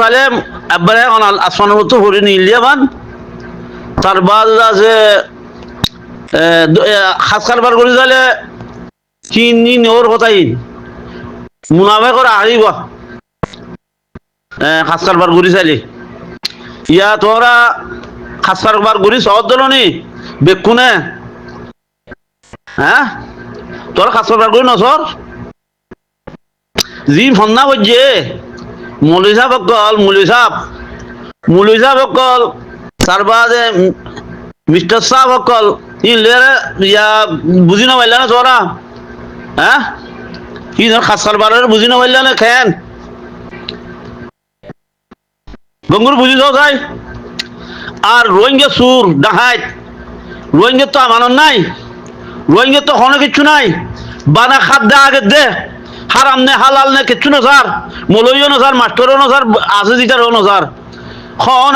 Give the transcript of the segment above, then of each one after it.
চাইলে একবারে আসমানের মতো ভরে নিলিয়া বান তার বাদ আছে খাস কারবার করে চাইলে কিনি নেওয়ার কথাই মুনাফে করে আহিব খাস কারবার করে চাইলে ইয়া তোরা খাস কারবার করে সহজ দলনি বেকুনে হ্যাঁ তোরা খাস কারবার করে নসর জি ফন্না বলছে মৌলী সাহেব অকল তার বাদে মিস্টার সাহেব অকল ইয়া বুঝি না পারলা না তোরা হ্যাঁ কি খাস কারবারের বুঝি না পারলা না খেন গঙ্গুর বুঝি যাই আর রোহিঙ্গা সুর ডাহাত রোহিঙ্গা তো আমানত নাই রোহিঙ্গা তো কোনো কিছু নাই বানা খাদ্য আগে দে হারাম নে হালাল নে কিচ্ছু না স্যার মৌলইও না স্যার মাস্টারও না স্যার আছে জিটারও না স্যার খন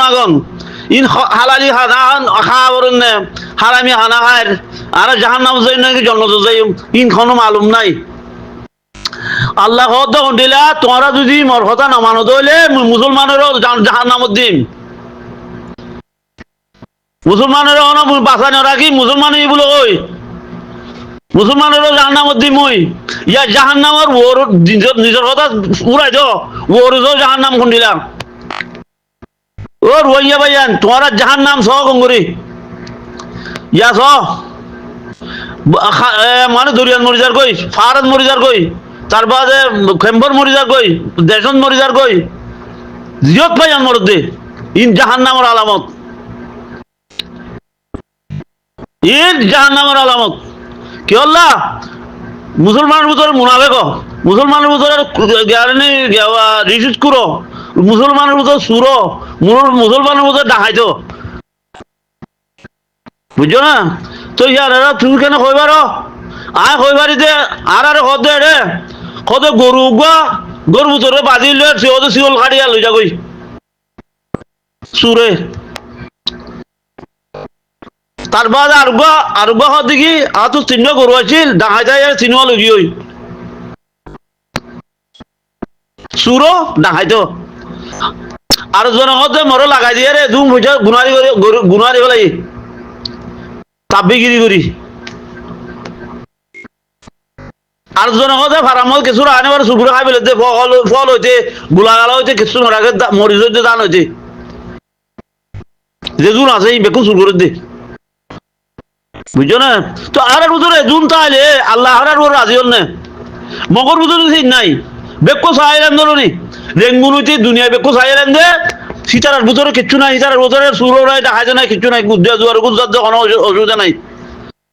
আগন ইন হালালি খাওয়ার নে হারামি হানা খায় আর জাহান্নাম যাই নাকি জন্নত যাই ইন কোনো মালুম নাই আল্লাহ যখন দিলা তোমরা যদি মোর কথা না মানো দইলে মুসলমানেরও জাহান্নামত দিম মুসলমানেরও না বাঁচানো রাখি মুসলমানই বলে ওই মুসলমানেরও জাহান্নামত দিম ওই ইয়া জাহান্নামর ওর নিজের কথা উড়াই দো ওর জাহান্নাম কোন দিলাম ও রোহিঙ্গা ভাইয়ান তোমরা জাহান্নাম সহ গঙ্গুরি ইয়া সহ মানে দরিয়ান মরিজার কই ফারাদ মরিজার কই তার বাদে খেম্বর মরিজার কই দেশন মরিজার কই জিয়ত ভাইয়ান মরদে ইন জাহান্নামের আলামত কি আল্লাহ মুসলমানের ভিতরে মুনাফেক মুসলমানের ভিতরে রিসিট করো মুসলমানের ভিতরে সুরো মুসলমানের ভিতরে ডাকাইত বুঝছো না তো ইয়ার তুই কেন কইবার আয় কইবারিতে আর কদে রে কদে গরু গরু ভিতরে বাজি লয়ে সিওতে সিওল কাটিয়া লই যাগই সুরে তার বাদ আরুগা হওয়ার দেখি আর তো চিহ্ন গরু আছিল ডাঙাই যায় চিহ্ন লগি ওই সুরো ডাঙাই তো আর জনগতে মরো লাগাই দিয়ে রে ধুম হইছে গুনারি ফেলাই তাবিগিরি করি আর জনগতে ফারামত কিছু আনে বার সুপুরে খাই ফেলে ফল হইতে গুলাগালা হইতে কিছু নরাকে মরিচ হইতে দান হইতে যে জুন আছে এই বেকু সুর করে দে বুঝছো না তো আর ভিতরে জুন তাহলে আল্লাহ আর রাজি হল না মগর ভিতরে ঠিক নাই বেকো চাইলেন ধরুনি রেঙ্গুন হইতে দুনিয়া বেকো চাইলেন দে সীতারার ভিতরে কিচ্ছু নাই সীতারার ভিতরে সুরো নাই দেখা যায় না কিচ্ছু নাই গুদ্দা জোয়ার গুজরাত কোনো অসুবিধা নাই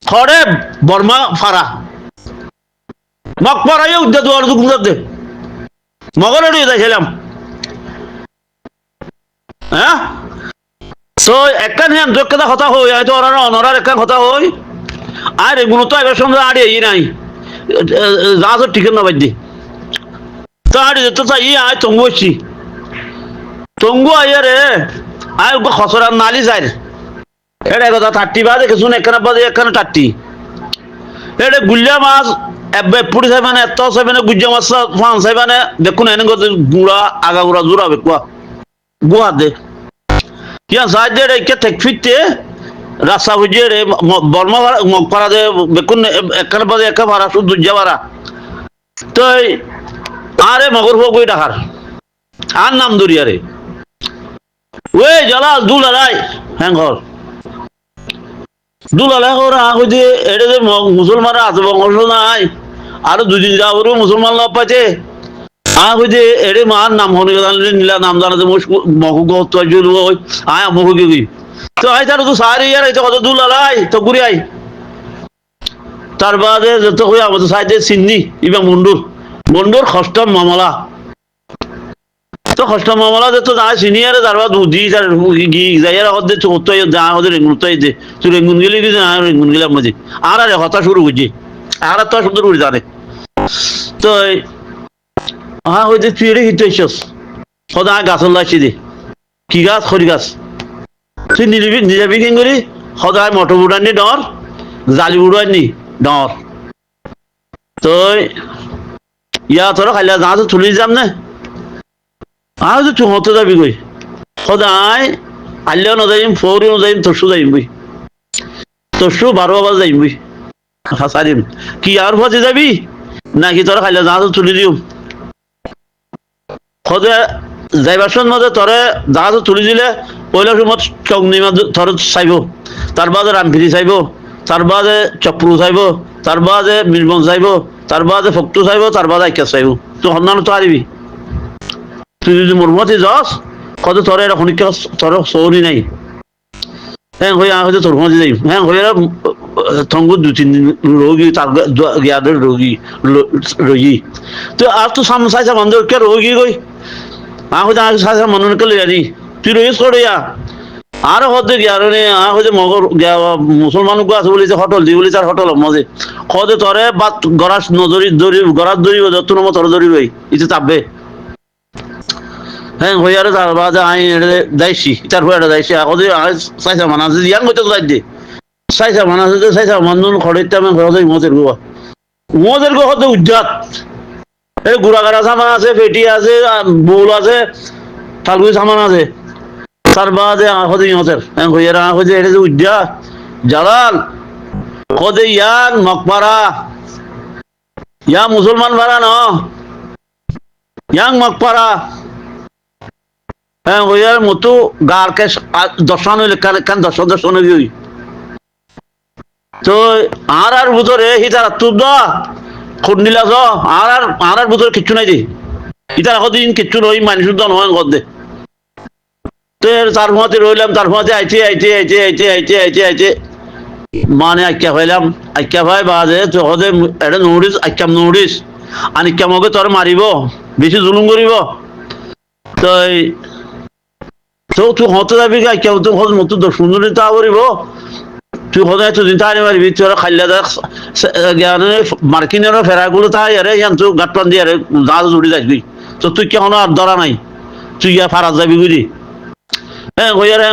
খড়ে বর্মা ফারা মগ পড়াইও উদ্যা জোয়ার গুজরাত দে মগর এড়িয়ে যাইছিলাম হ্যাঁ তো একটা নিয়ে যোগ্যতা কথা হই হয়তো ওরা অনরার একটা কথা হই আর এগুলো তো এবার সঙ্গে আড়ে ই নাই যা তো টিকেন না বাদ্যে তো আড়ে যেত চাই আয় তঙ্গু আসছি তঙ্গু আইয়া রে আয় খসরার নালি যায় এটা কথা 30 বাজে কিছু একখানা বাজে একখানা 30 এটা গুলিয়া মাছ পুরি চাইবানে এত চাইবানে গুজিয়া মাছ ফান চাইবানে দেখুন এনে গুড়া আগা গুড়া জোড়া বেকুয়া গুয়া দে কিয়া সাহায্যে রে কে ঠেক ফিরতে রাস্তা বুঝিয়ে রে বর্মা পাড়া দে বেকুন একখানা বাজে একা ভাড়া শুধু দুর্যা ভাড়া তো আরে মগর ফোক ওই ডাকার আর নাম দরিয়া রে ওই জলাল দুলালাই হ্যাঁ ঘর দুলালাই ওরা হইতে এটা যে মুসলমানরা আছে বংশ নাই আরো দুদিন যাবো মুসলমান লাভ পাইছে হইতে এরে মার নাম হনে নীলা নাম জানাতে মহু আয় মহু গি তো আই তার তো সারি ইয়ার এটা কত দুলালাই তো ঘুরে আই তার বাদে যত হই আমাদের সাইডে সিন্নি ইবা মন্ডুর খষ্টম মামলা তো খষ্টম মামলা যে তো যায় সিনিয়রে তার বাদ বুদ্ধি তার গি যাইয়ার হদে চোত্তই দা হদে রেঙ্গুনতাই দে তুই রেঙ্গুন গেলি কি না রেঙ্গুন গেলাম মাঝে আর কথা শুরু করছি আর তো সুন্দর করে জানে তো হইতে তুই এড়ে হিতে হইছস সদা গাছ লাইছি দে কি গাছ খড়ি গাছ তুই নিজে বিকিং করি সদায় মটর বুড়ানি ডর জালি বুড়ানি ডর তো ইয়া তোর খাইলা যা তো তুলি যাম না আর তো তুই হতে যাবি কই সদায় আল্লেও না যাইম ফৌরিও না যাইম তসু যাইম বই তসু 12 বাজে যাইম বই হাসারিম কি আর ফজে যাবি নাকি তোরা খাইলে জাহাজ তুলি দিও সদে যাইবার মধ্যে তোরে জাহাজ তুলি দিলে পয়লা সময় চংনিমা তোর চাইব তার বাদে রামফিরি চাইব তার বাদে চক্রু চাইব তার বাদে মিরবন চাইব তার বাদে ফক্তু চাইব তার বাদে আইকা চাইব তুই সন্ধান তো আরিবি তুই যদি মোর মতে যাস কত তোর এটা খনিকা তোর সৌরি নাই হ্যাঁ হয়ে হয়তো তোর মধ্যে যাই হ্যাঁ হয়ে থঙ্গু 2-3 দিন রোগী তার গিয়াদের রোগী তো আর তো সামনে চাইছা মানুষ কে রোগী গই হয়তো আগে চাইছা মানুষকে লই আনি তুই রইস করে আর হতে গিয়ারে হয়তো মগর মুসলমান আছে বলি যে হটল দি বলি তার হটল মজে হতে তোরে বাত গরাস নজরি দরি গরাত দরিব যত নম তোর দরিবই ইতে চাপবে হ্যাঁ হইয়ারে তার বাদে আই দাইছি তার হয়ে দাইছি আগে চাইছা মানা আছে ইয়াং হইতে দাই দে চাইছা মানা আছে চাইছা মানুষ খড়িতে আমি ঘরে মোদের গো হতে উজ্জাত এই গুড়াগাড়া সামান আছে পেটি আছে বউল আছে থালগুই সামান আছে তার বাদে হতে ইহতের হইয়ারে হইতে এটা যে উজ্জা জালাল হতে ইয়াং মকপারা ইয়া মুসলমান ভাড়া ন ইয়াং মকপারা হ্যাঁ ওইয়ার মতো গারকে দর্শন হইলে কান দর্শন হইবি তো আর ভিতরে হিতার তুব দা খুন্ডিলা জ আর ভিতরে কিচ্ছু নাই দি ইতার দিন কিচ্ছু নই মানুষ তো নয় গদে তো তার মধ্যে রইলাম তার মধ্যে আইতে মানে আইকা হইলাম আইকা ভাই বাজে তো হদে এটা নোটিস আইকাম নোটিস আনিকাম হবে তোর মারিব বেশি জুলুম করিব তো তো তুই হতে যাবি কেউ তো মতো সুন্দর তা করিব তুই সদায় এতদিন তাই মারিবি তোরা খাইলে দেখ মার্কিনের ফেরাগুলো তাই আরে ইয়ান তুই গাট পান দিয়ে আরে জাহাজ উড়ি যাবি তো তুই কেমন আর ধরা নাই তুই ইয়া ফারাত যাবি বুঝি হ্যাঁ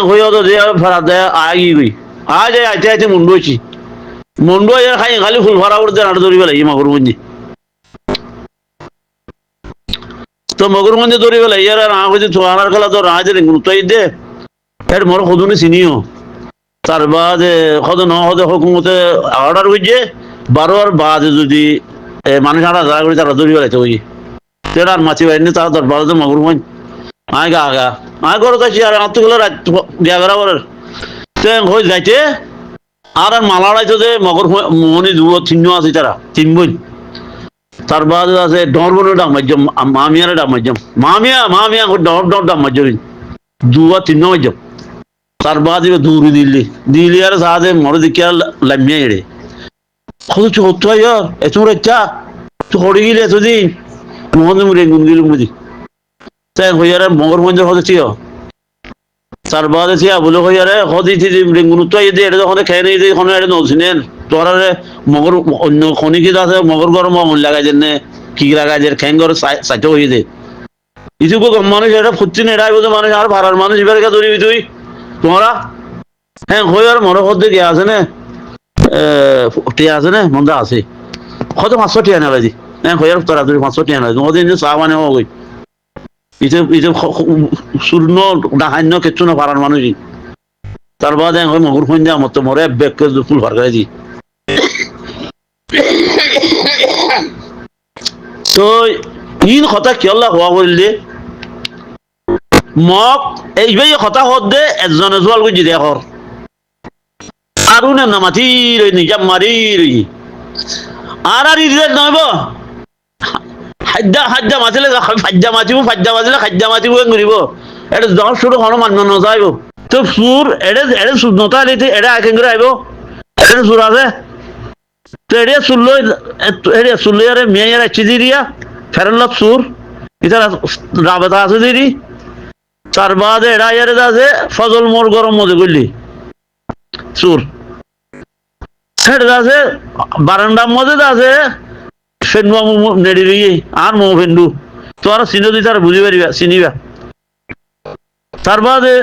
হইয়া তো দিয়ে ফারাত দেয় আই গই আয় যাই আইতে মুন্ডু হয়েছি মুন্ডু খাই খালি ফুল ভরা উঠতে আট ধরিবে লাগে মগর মঞ্জি তো মগর মঞ্জে ধরিবে লাগে ইয়ার না হয়েছে ছোয়ানার খেলা তো রাজের গুরুত্ব দে এর মোর সদনে চিনিও তার বাদে সদ ন হদে হুকুমতে অর্ডার হয়েছে 12 আর বাদে যদি মানুষ আড়া যারা করে তারা ধরিবে লাগছে ওই তেরা আর মাছি বাইনি তারা দরবার মগর মঞ্জ আয় গা আয় করো কাছি আর আত্মগুলো রাত গিয়া বেড়াবার হয়ে যাইতে আর মালা রাইতো যে মগর মনি 2-3 আছে তারা 3 বোন তার বাদে আছে ডর বনে ডামাজ্যম মামিয়ারে ডামাজ্যম মামিয়া ডর ডামাজ্যম 2-3 মাজ্যম তার বাদে দূরি দিল্লি আর সাথে মরে দিকে লামিয়া এড়ে কত চোদ্দ ইয়ার এত রেচা তো হড়ে গেলে এতদিন মোহন মুড়ে গুন গেল মুদি তাই হইয়ারে মগর মঞ্জর হতে ছিল তার বাদে ছিয়া বলে হইয়ারে হদি গুরুত্ব দিয়ে এটা যখন খেয়ে নিয়ে দিয়ে এটা নলছিলেন তোরা মগর অন্য খনিকি আছে মগর গরম লাগাই যেন কি লাগাই যে খ্যাং গর সাইতে হয়ে দে ইসুকো মানুষ এটা ফুটছি না এটাই বলতে মানুষ আর ভাড়ার মানুষ এবারে কে ধরিবি তুই তোমরা হ্যাঁ হইয়ার মনে হতে গিয়ে আছে না টিয়া আছে না মন্দা আছে হয়তো 500 টিয়া নেবে দি হ্যাঁ হইয়ার তোরা তুই 500 টিয়া নেবে তোমাদের চা মানে হই ইতে শূন্য ডাহান্য কিচ্ছু না পারার মানুষই তার বাদে মগুর ফোন দেওয়া মতো মরে ব্যাগ ফুল ভার করে দি তো ইন কথা কি আল্লাহ হওয়া করলে মক এইভাবে কথা হত দে একজনে জোয়াল গুজি দে হর আর না মাতি রই নিজাম মারি রই আর ইজের নইব হাজ্জা মাতিলে ফাজ্জা মাতিলে খাজ্জা মাতিব ঘুরিব এটা জ্বর শুরু হনো মান্য নযাইব তো সুর এটা সুর নতা দিতে এটা আইকেন করে আইব এটা সুর আছে তো এটা সুরলো আরে মেয়ের চিজি দিয়া ফেরল্লাভ সুর এটা রাবেতা আছে দিদি তার বাদে এটা ইয়ারে আছে ফজল মোর গরম মজে করলি সুর সেটা আছে বারান্দার মধ্যে আছে ফেন্ডু নেড়ি রই আর মো ফেন্ডু তো আর চিনি দিই তার বুঝি পারিবা চিনিবা তার বাদে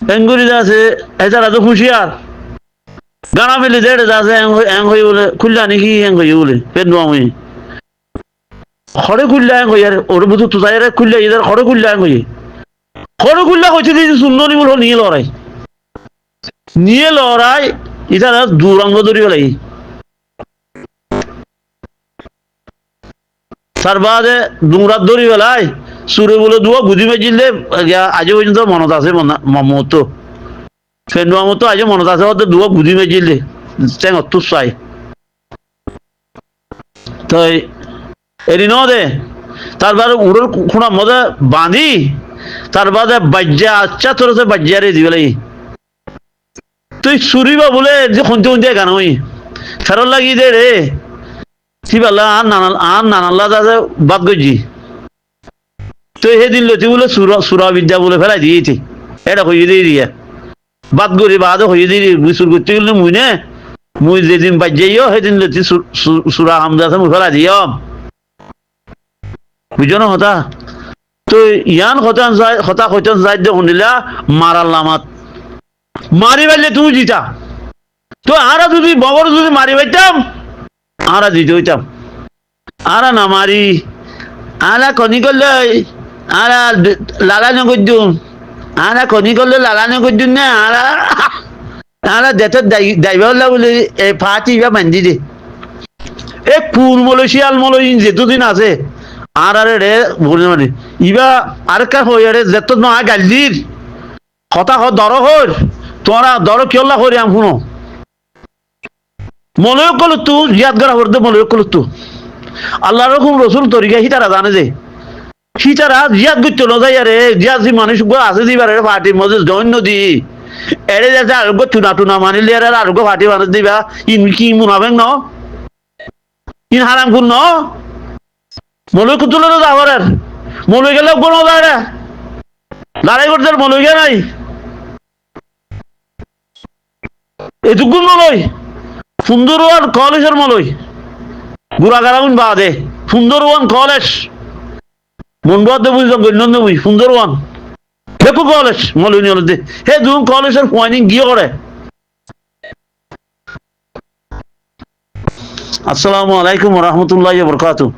এঙ্গুরিতে আছে এছাড়া তো হুঁশিয়ার গানা ফেলি দেড় আছে হয়ে বলে খুললা নাকি হয়ে বলে ফেন্ডু আমি খড়ে খুললাম কই আর ওর বুঝু তুতাইরে খুললে এদের খড়ে খুললাম কই খড়ে খুললা কইতে দিয়েছি সুন্দরী বল নিয়ে লড়াই নিয়ে লড়াই এটা দূরাঙ্গ ধরি বেলাই তার বাদে দুমরাত ধরি বেলায় সুরে বলে দুয়া গুদি মেজিলে আজ পর্যন্ত মনত আছে মমতো ফেন্ডু মতো আজ মনত আছে ওদের দুয়া গুদি মেজিলে টেং অত চাই তাই এরি ন দে তারপরে উড়োর খুঁড়া মধ্যে বাঁধি তার বাদে বাজ্যা আচ্ছা তোর বাজ্যারে দিবেলাই তুই চুরিবা বলে যে শুনতে শুনতে গান হই ফেরত লাগি দে রে কি বলা আর নানাল্লা দাদা বাদ গজি তুই সেদিন লতি বলে সুরা বিদ্যা বলে ফেলাই দিয়েছি এটা হইয়ে দিয়ে দিয়া বাদ গরি বাদ হইয়ে দিয়ে সুর করতে গেলে মুই নে মুই যেদিন বাদ যাইও সেদিন লতি সুরা হামদা মুই ফেলাই দিও বুঝো না হতা তো ইয়ান হতা হইতন যাই দে শুনিলা মারার লামাত মারি পাইলে তুমি জিতা তো আরা যদি ববর যদি মারি পাইতাম আরা জিতে হইতাম আরা না মারি আরা কনি করলে আরা লালানো করছুন আরা কনি করলে লালানো করছুন না আরা আরা দেশের দায়িত্ব বলে ফাটি বা বান্ধি দে এ কোন মলেশিয়াল মলই যেতদিন আছে আর আরে রে বলে মানে ইবা আরেকটা হই রে যেত না গালির কথা দর হর তোরা দর কেলা হরি আম শুনো মলয় কল তু জিয়াদ করা হরদে মলয় কল তু আল্লাহ রকম রসুল তরিকা হিতারা জানে যে হিতারা জিয়াদ করতে না যাই আরে জিয়াদ যে মানুষ আছে দিবার পার্টির মধ্যে জৈন্য দি এড়ে যাচ্ছে আরোগ্য টুনা টুনা মানিলে এর আরোগ্য পার্টি মানুষ দিবা ইন কি মুনাবেন ন ইন হারাম কোন ন মলয় কুতুলে তো যাবার আর মলয় গেলে কোনো যায় না লড়াই করতে মলয় গে নাই এটুকু মলয় সুন্দরওয়ান কলেজের মলয় গুড়াগারাউন বাদে সুন্দরওয়ান কলেজ মন্ডুয়াতে বুঝলাম গণ্য বুঝ সুন্দরওয়ান দেখো কলেজ মলয় নিয়ে হে দু কলেজের পয়েন্টিং গিয়ে করে আসসালামু আলাইকুম রহমতুল্লাহ বরকাতুহ